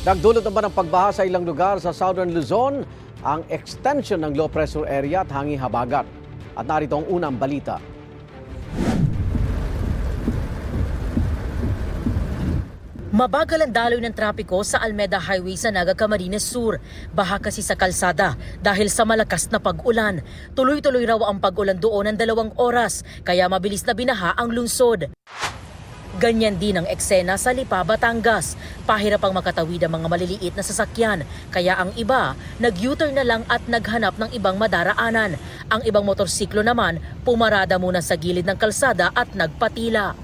Nagdulot naman ng pagbaha sa ilang lugar sa Southern Luzon ang extension ng low pressure area at hanging habagat. At narito ang unang balita. Mabagal ang daloy ng trapiko sa Almeda Highway sa Naga Camarines Sur. Baha kasi sa kalsada dahil sa malakas na pag-ulan. Tuloy-tuloy raw ang pag-ulan doon ng 2 oras, kaya mabilis na binaha ang lungsod. Ganyan din ang eksena sa Lipa, Batangas. Pahirap ang makatawid ang mga maliliit na sasakyan, kaya ang iba nag-U-turn na lang at naghanap ng ibang madaraanan. Ang ibang motorsiklo naman pumarada muna sa gilid ng kalsada at nagpatila.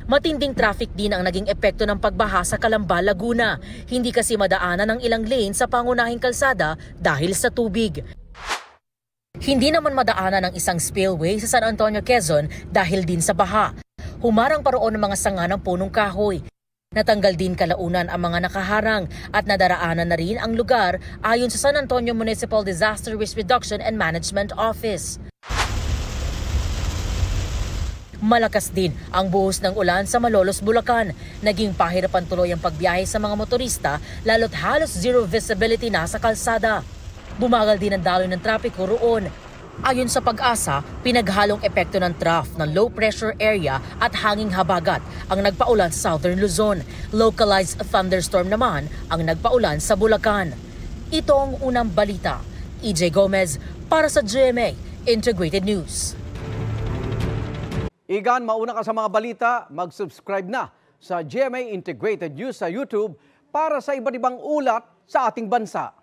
Matinding traffic din ang naging epekto ng pagbaha sa Calamba, Laguna. Hindi kasi madaanan ng ilang lane sa pangunahing kalsada dahil sa tubig. Hindi naman madaanan ng isang spillway sa San Antonio, Quezon dahil din sa baha. Humarang pa roon ng mga sanga ng punong kahoy. Natanggal din kalaunan ang mga nakaharang at nadaraanan na rin ang lugar ayon sa San Antonio Municipal Disaster Risk Reduction and Management Office. Malakas din ang buhos ng ulan sa Malolos, Bulacan. Naging pahirapan tuloy ang pagbiyahe sa mga motorista lalo't halos zero visibility na sa kalsada. Bumagal din ang daloy ng trapiko roon. Ayon sa Pag-asa, pinaghalong epekto ng trough ng low pressure area at hanging habagat ang nagpaulan sa Southern Luzon. Localized thunderstorm naman ang nagpaulan sa Bulacan. Ito ang unang balita. EJ Gomez para sa GMA Integrated News. Igan, mauna ka sa mga balita, mag-subscribe na sa GMA Integrated News sa YouTube para sa iba't ibang ulat sa ating bansa.